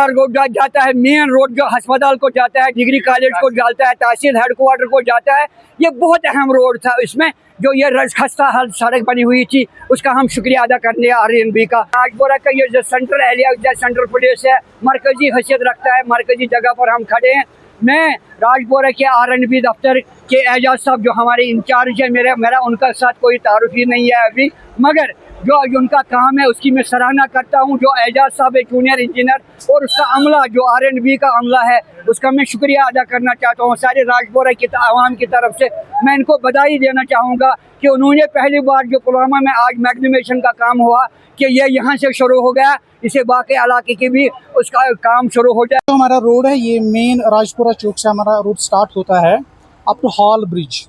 बाजार को जाता है, मेन रोड जो अस्पताल को जाता है, डिग्री कॉलेज को जाता है, तहसील हेडक्वार्टर को जाता है। ये बहुत अहम रोड था। इसमें जो ये खस्ता हाल सड़क बनी हुई थी, उसका हम शुक्रिया अदा करने RNB का। राजपुरा का ये जो सेंट्रल एरिया, जो सेंट्रल प्लेस है, मरकजी हैसियत रखता है, मरकजी जगह पर हम खड़े हैं। मैं राजपुरा के RNB दफ्तर के एजाज साहब जो हमारे इंचार्ज है, मेरा उनका साथ कोई तारुफ ही नहीं है अभी, मगर जो उनका काम है उसकी मैं सराहना करता हूं। जो एजाज साहब है जूनियर इंजीनियर, और उसका अमला जो RNB का अमला है, उसका मैं शुक्रिया अदा करना चाहता हूं। सारे राजपुरा की आवाम की तरफ से मैं इनको बधाई देना चाहूँगा कि उन्होंने पहली बार जो पुलवामा में आज मैग्नीमेशन का काम हुआ कि ये यहाँ से शुरू हो गया, इसे बाकी इलाके की भी उसका काम शुरू हो जाए। तो हमारा रोड है, ये मेन राजपुरा चौक से हमारा रोड स्टार्ट होता है अप टू हॉल ब्रिज।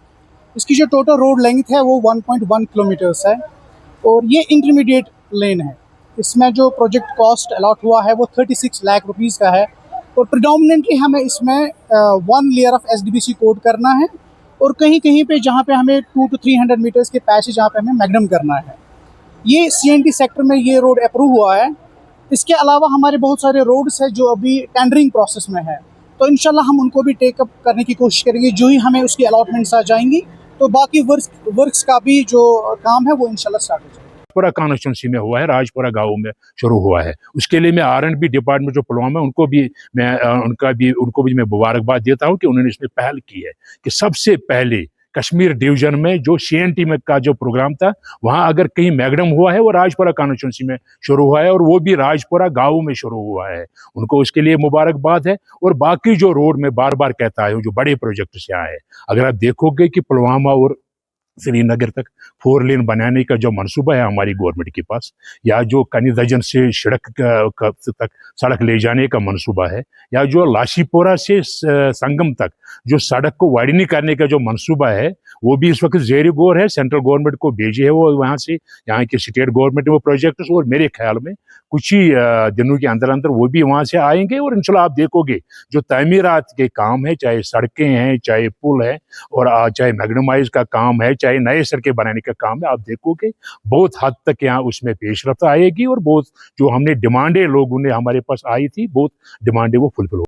इसकी जो टोटल रोड लेंथ है वो 1.1 किलोमीटर्स है, और ये इंटरमीडिएट लेन है। इसमें जो प्रोजेक्ट कॉस्ट अलॉट हुआ है वो 36 लाख रुपीज़ का है, और प्रिडोमिनेंटली हमें इसमें 1 लेयर ऑफ SDBC कोड करना है, और कहीं कहीं पे जहाँ पे हमें 200 to 300 मीटर्स के पैसेज जहाँ पे हमें मैग्नम करना है। ये CNT सेक्टर में ये रोड अप्रूव हुआ है। इसके अलावा हमारे बहुत सारे रोड्स हैं जो अभी टेंडरिंग प्रोसेस में है, तो इंशाल्लाह हम उनको भी टेकअप करने की कोशिश करेंगे। जो ही हमें उसकी अलॉटमेंट्स आ जाएंगी तो बाकी वर्क्स का भी जो काम है वो इंशाल्लाह स्टार्ट हो जाएगा। पूरा कॉन्स्टिट्यूंसी में हुआ है, राजपुरा गाँव में शुरू हुआ है। उसके लिए मैं RNB डिपार्टमेंट जो पुलवामा है उनको भी मैं मुबारकबाद देता हूँ कि उन्होंने इसमें पहल की है कि सबसे पहले कश्मीर डिवीजन में जो CNT में का जो प्रोग्राम था, वहाँ अगर कहीं मैग्नम हुआ है वो राजपुरा कॉन्स्टिट्यूंसी में शुरू हुआ है, और वो भी राजपुरा गाँव में शुरू हुआ है। उनको उसके लिए मुबारकबाद है। और बाकी जो रोड में बार बार कहता है, जो बड़े प्रोजेक्ट्स यहाँ है, अगर आप देखोगे कि पुलवामा और श्रीनगर तक 4 लेन बनाने का जो मंसूबा है हमारी गवर्नमेंट के पास, या जो कनीदजन से सड़क तक सड़क ले जाने का मंसूबा है, या जो लाशीपोरा से संगम तक जो सड़क को वाइडनिंग करने का जो मंसूबा है, वो भी इस वक्त ज़ेर गौर है। सेंट्रल गवर्नमेंट को भेजे है वो, वहाँ से यहाँ की स्टेट गवर्नमेंट ने वो प्रोजेक्ट्स, और मेरे ख्याल में कुछ ही दिनों के अंदर अंदर वो भी वहाँ से आएंगे। और इंशाल्लाह आप देखोगे जो तामीरात के काम है, चाहे सड़कें हैं, चाहे पुल है, और चाहे मैग्नीमाइज का काम है, चाहे नए सड़कें बनाने का काम है, आप देखोगे बहुत हद तक यहाँ उसमें पेशरफ्त आएगी, और बहुत जो हमने डिमांडें लोगों ने हमारे पास आई थी, बहुत डिमांडें वो फुलफिल हो।